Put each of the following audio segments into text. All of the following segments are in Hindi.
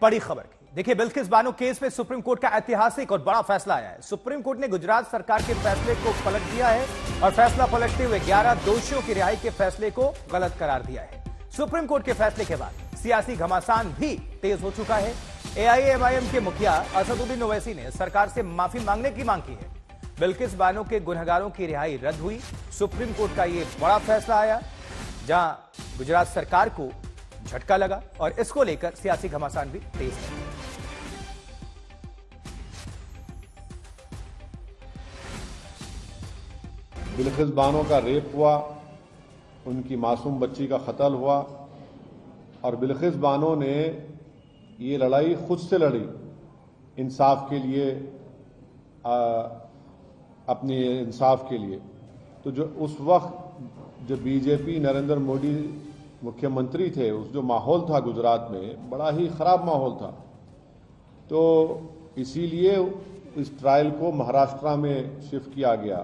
बड़ी खबर की देखिए, बिल्किस बानो केस में सुप्रीम कोर्ट का ऐतिहासिक और बड़ा फैसला आया है। सुप्रीम कोर्ट ने गुजरात सरकार के फैसले को पलट दिया है और फैसला पलटते हुए 11 दोषियों की रिहाई के फैसले को गलत करार दिया है। सुप्रीम कोर्ट के फैसले के बाद सियासी घमासान भी तेज हो चुका है। एआईएमआईएम के मुखिया असदुद्दीन ओवैसी ने सरकार से माफी मांगने की मांग की है। बिल्किस बानो के गुनहगारों की रिहाई रद्द हुई। सुप्रीम कोर्ट का यह बड़ा फैसला आया जहां गुजरात सरकार को झटका लगा और इसको लेकर सियासी घमासान भी तेज है। बिल्किस बानो का रेप हुआ, उनकी मासूम बच्ची का कत्ल हुआ और बिल्किस बानो ने ये लड़ाई खुद से लड़ी इंसाफ के लिए, अपने इंसाफ के लिए। तो जो उस वक्त जब बीजेपी नरेंद्र मोदी मुख्यमंत्री थे, उस जो माहौल था गुजरात में, बड़ा ही खराब माहौल था। तो इसीलिए इस ट्रायल को महाराष्ट्र में शिफ्ट किया गया।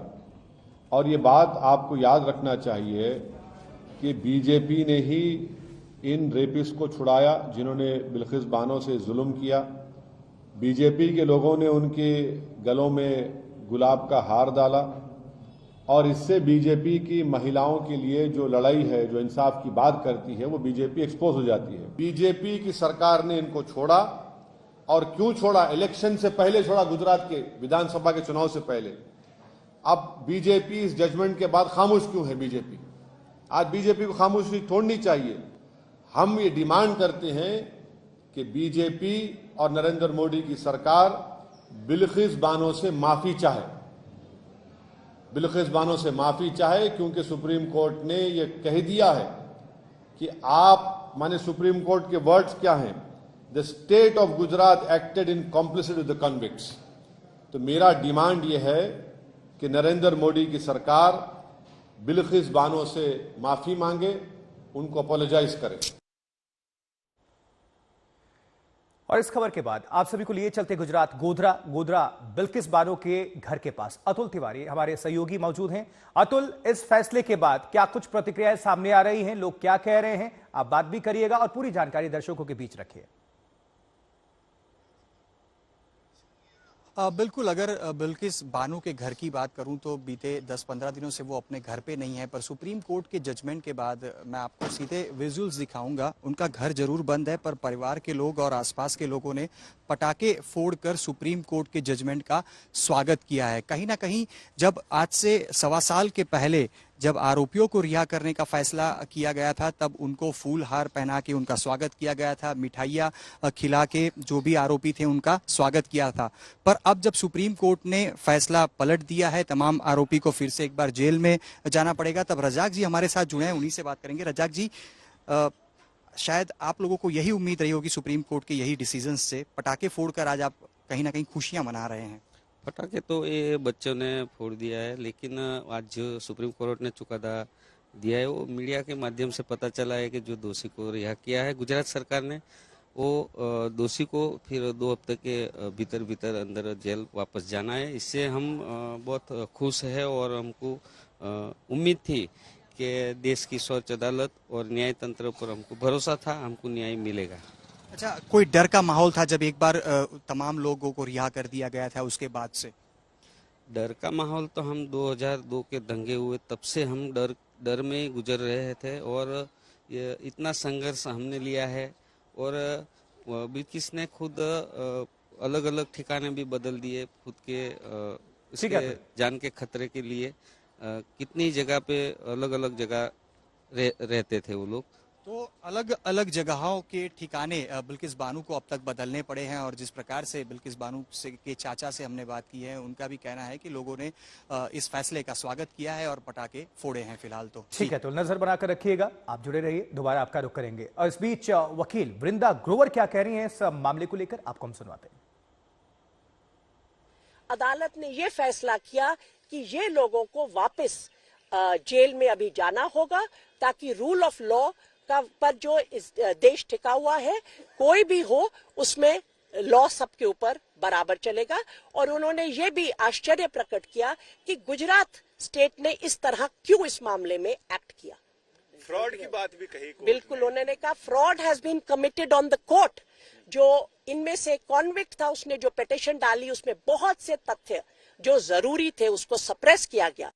और ये बात आपको याद रखना चाहिए कि बीजेपी ने ही इन रेपिस्ट को छुड़ाया जिन्होंने बिल्किस बानो से जुल्म किया। बीजेपी के लोगों ने उनके गलों में गुलाब का हार डाला और इससे बीजेपी की महिलाओं के लिए जो लड़ाई है, जो इंसाफ की बात करती है, वो बीजेपी एक्सपोज हो जाती है। बीजेपी की सरकार ने इनको छोड़ा और क्यों छोड़ा? इलेक्शन से पहले छोड़ा, गुजरात के विधानसभा के चुनाव से पहले। अब बीजेपी इस जजमेंट के बाद खामोश क्यों है? बीजेपी आज बीजेपी को खामोशी तोड़नी चाहिए। हम ये डिमांड करते हैं कि बीजेपी और नरेंद्र मोदी की सरकार बिल्किस बानो से माफी चाहे, बिल्किस बानो से माफी चाहे, क्योंकि सुप्रीम कोर्ट ने ये कह दिया है कि आप, माने सुप्रीम कोर्ट के वर्ड्स क्या हैं? The state of Gujarat acted in complicity with the convicts. तो मेरा डिमांड ये है कि नरेंद्र मोदी की सरकार बिल्किस बानो से माफी मांगे, उनको अपोलोजाइज करे। और इस खबर के बाद आप सभी को लिए चलते गुजरात गोधरा बिल्किस बानो के घर के पास। अतुल तिवारी हमारे सहयोगी मौजूद हैं। अतुल, इस फैसले के बाद क्या कुछ प्रतिक्रियाएं सामने आ रही हैं? लोग क्या कह रहे हैं? आप बात भी करिएगा और पूरी जानकारी दर्शकों के बीच रखिए। बिल्कुल, अगर बिल्किस बानो के घर की बात करूं तो बीते 10-15 दिनों से वो अपने घर पे नहीं है, पर सुप्रीम कोर्ट के जजमेंट के बाद मैं आपको सीधे विजुअल्स दिखाऊंगा। उनका घर जरूर बंद है, पर परिवार के लोग और आसपास के लोगों ने पटाखे फोड़कर सुप्रीम कोर्ट के जजमेंट का स्वागत किया है। कहीं ना कहीं जब आज से 1.25 साल के पहले जब आरोपियों को रिहा करने का फैसला किया गया था, तब उनको फूल हार पहना के उनका स्वागत किया गया था, मिठाइयाँ खिला के जो भी आरोपी थे उनका स्वागत किया था। पर अब जब सुप्रीम कोर्ट ने फैसला पलट दिया है, तमाम आरोपी को फिर से एक बार जेल में जाना पड़ेगा, तब रजाक जी हमारे साथ जुड़े हैं, उन्हीं से बात करेंगे। रजाक जी, शायद आप लोगों को यही उम्मीद रही होगी सुप्रीम कोर्ट के यही डिसीजन से, पटाखे फोड़कर आज आप कहीं ना कहीं खुशियां मना रहे हैं। पटाखे तो ये बच्चों ने फोड़ दिया है, लेकिन आज जो सुप्रीम कोर्ट ने चुकादा दिया है वो मीडिया के माध्यम से पता चला है कि जो दोषी को रिहा किया है गुजरात सरकार ने, वो दोषी को फिर 2 हफ्ते के भीतर अंदर जेल वापस जाना है। इससे हम बहुत खुश है और हमको उम्मीद थी कि देश की सर्वोच्च अदालत और न्याय तंत्र पर हमको भरोसा था, हमको न्याय मिलेगा। अच्छा, कोई डर का माहौल था जब एक बार तमाम लोगों को रिहा कर दिया गया था, उसके बाद से? डर का माहौल तो हम 2002 के दंगे हुए तब से हम डर में गुजर रहे थे और ये इतना संघर्ष हमने लिया है। और बिल्किस ने खुद अलग अलग ठिकाने भी बदल दिए खुद के इसके जान के खतरे के लिए। कितनी जगह पे अलग अलग जगह रहते थे वो लोग। तो अलग अलग जगहों के ठिकाने बिल्किस बानो को अब तक बदलने पड़े हैं। और जिस प्रकार से बिल्किस बानो के चाचा से हमने बात की है, उनका भी कहना है कि लोगों ने इस फैसले का स्वागत किया है और पटाखे फोड़े हैं फिलहाल तो। ठीक है, तो नजर बनाकर रखिएगा, आप जुड़े रहिए, दोबारा आपका रुख करेंगे। और इस बीच वकील वृंदा ग्रोवर क्या कह रही हैं इस मामले को लेकर, आपको हम सुनवाते हैं। अदालत ने यह फैसला किया कि ये लोगों को वापस जेल में अभी जाना होगा, ताकि रूल ऑफ लॉ का पर जो इस देश टिका हुआ है, कोई भी हो उसमें लॉ सबके ऊपर बराबर चलेगा। और उन्होंने ये भी आश्चर्य प्रकट किया कि गुजरात स्टेट ने इस तरह क्यों इस मामले में एक्ट किया। फ्रॉड की बात भी कही। बिल्कुल, उन्होंने कहा fraud has been committed on the court जो इनमें से कॉन्विक्ट था, उसने जो पिटीशन डाली उसमें बहुत से तथ्य जो जरूरी थे उसको सप्रेस किया गया।